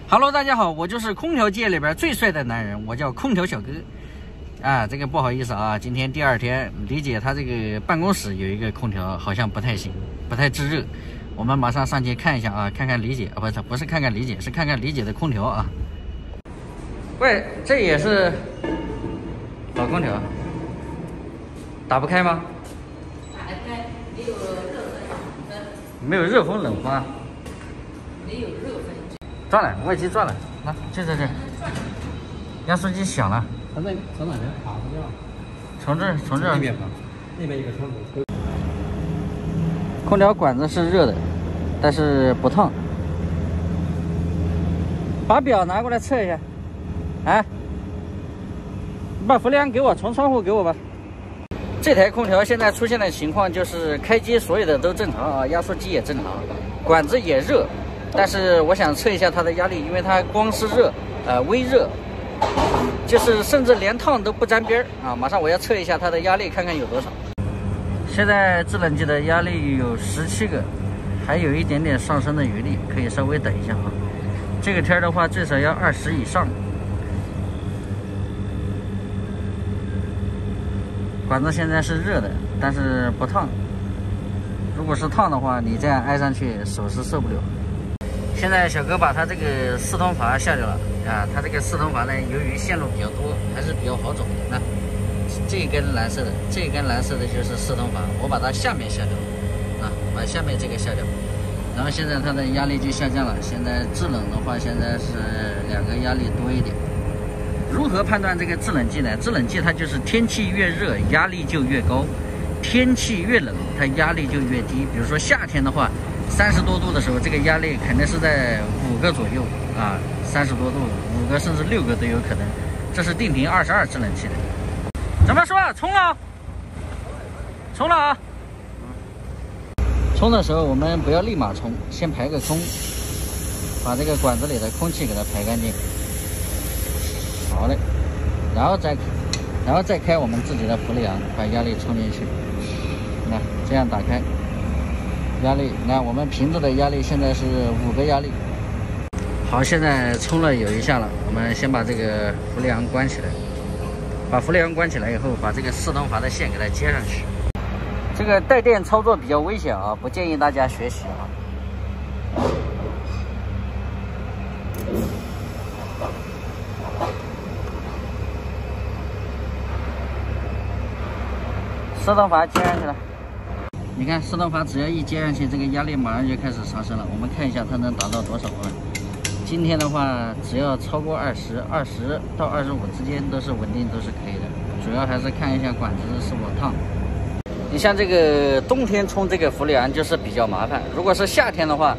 Hello， 大家好，我就是空调界里边最帅的男人，我叫空调小哥。啊，这个不好意思啊，今天第二天，李姐她这个办公室有一个空调好像不太行，不太制热，我们马上上去看一下啊，看看李姐啊，不是看看李姐，是看看李姐的空调啊。喂，这也是老空调，打不开吗？打得开，没有热风，没有热风冷风啊？没有热风。转了，外机转了，来，这，压缩机响了。从哪边爬不掉？从这那边爬，那边一个窗口。空调管子是热的，但是不烫。把表拿过来测一下。哎，你把氟利安给我，从窗户给我吧。这台空调现在出现的情况就是开机所有的都正常啊，压缩机也正常，管子也热，但是我想测一下它的压力，因为它光是热，微热。就是甚至连烫都不沾边儿啊！马上我要测一下它的压力，看看有多少。现在制冷剂的压力有17个，还有一点点上升的余力，可以稍微等一下啊。这个天的话，最少要20以上。管子现在是热的，但是不烫。如果是烫的话，你这样挨上去手是受不了。现在小哥把它这个四通阀下掉了啊，它这个四通阀呢，由于线路比较多，还是比较好找的。那这一根蓝色的，就是四通阀，我把它下面下掉了啊，把下面这个下掉，然后现在它的压力就下降了。现在制冷的话，现在是2个压力多一点。如何判断这个制冷剂呢？制冷剂它就是天气越热，压力就越高；天气越冷，它压力就越低。比如说夏天的话，30多度的时候，这个压力肯定是在5个左右啊，30多度，5个甚至6个都有可能。这是定频22制冷器的。怎么说？冲了，冲了啊！冲的时候我们不要立马冲，先排个空，把这个管子里的空气给它排干净。好嘞，然后再开我们自己的氟利昂，把压力冲进去。那这样打开。压力，那我们瓶子的压力现在是5个压力。好，现在冲了有一下了，我们先把这个氟利昂关起来。把氟利昂关起来以后，把这个四通阀的线给它接上去。这个带电操作比较危险啊，不建议大家学习啊。四通阀接上去了。你看四通阀只要一接上去，这个压力马上就开始上升了。我们看一下它能达到多少啊？今天的话，只要超过20到25之间都是稳定，都是可以的。主要还是看一下管子是否烫。你像这个冬天冲这个氟利昂就是比较麻烦。如果是夏天的话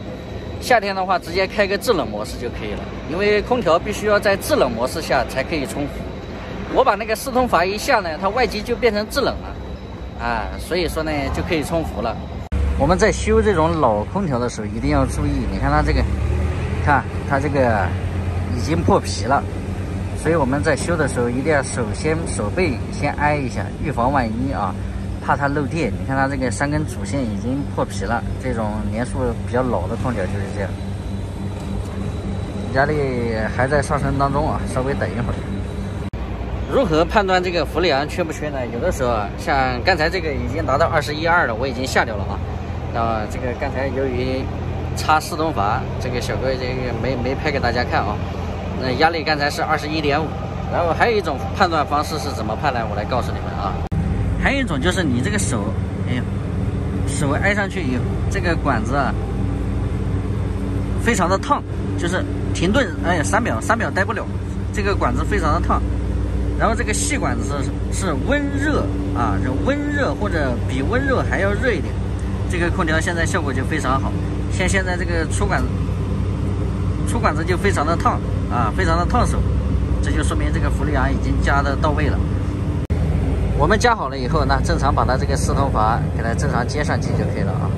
直接开个制冷模式就可以了，因为空调必须要在制冷模式下才可以冲氟。我把那个四通阀一下呢，它外机就变成制冷了。啊，所以说呢就可以冲氟了。我们在修这种老空调的时候一定要注意，你看它这个，看它这个已经破皮了，所以我们在修的时候一定要手背先挨一下，预防万一啊，怕它漏电。你看它这个3根主线已经破皮了，这种年数比较老的空调就是这样。压力还在上升当中啊，稍微等一会儿。如何判断这个氟利昂缺不缺呢？有的时候啊，像刚才这个已经达到21、22了，我已经下掉了啊。那这个刚才由于插四通阀，这个小哥这个没拍给大家看啊。那压力刚才是21.5，然后还有一种判断方式是怎么判呢？我来告诉你们啊。还有一种就是你这个手，手挨上去以后，这个管子啊非常的烫，就是停顿3秒待不了，这个管子非常的烫。然后这个细管子是温热啊，这温热或者比温热还要热一点，这个空调现在效果就非常好。像现在这个出管子就非常的烫啊，非常的烫手，这就说明这个氟利昂已经加的到位了。我们加好了以后，那正常把它这个四通阀给它正常接上去就可以了啊。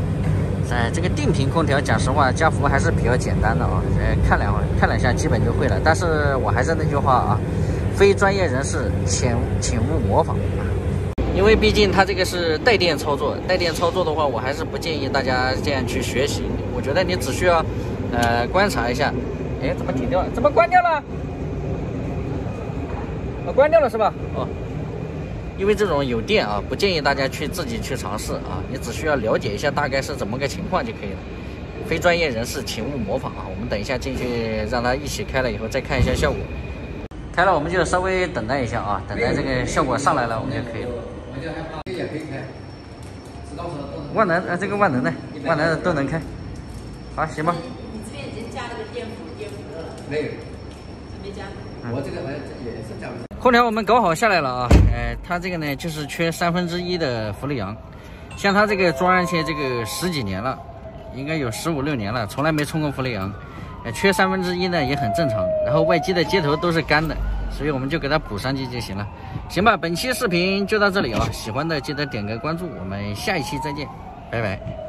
这个定频空调，讲实话加氟还是比较简单的啊，看两下基本就会了。但是我还是那句话啊。非专业人士请勿模仿，因为毕竟它这个是带电操作，带电操作的话，我还是不建议大家这样去学习。我觉得你只需要观察一下，哎，怎么停掉了？怎么关掉了？关掉了是吧？哦，因为这种有电啊，不建议大家自己去尝试啊，你只需要了解一下大概是怎么个情况就可以了。非专业人士请勿模仿啊！我们等一下进去让它一起开了以后再看一下效果。开了我们就稍微等待一下啊，等待这个效果上来了我们就可以了。我就害怕，这也可以开，知道是万能这个万能的都能开。好，行吧。你这边已经加了个电伏热了？没有，还没加。我这个好像也是加不上。空调我们搞好下来了啊，它这个呢就是缺1/3的氟利昂，像它这个装上去这个10几年了，应该有15、16年了，从来没充过氟利昂，缺1/3呢也很正常。然后外机的接头都是干的，所以我们就给它补上去就行了。行吧，本期视频就到这里啊，喜欢的记得点个关注，我们下一期再见，拜拜。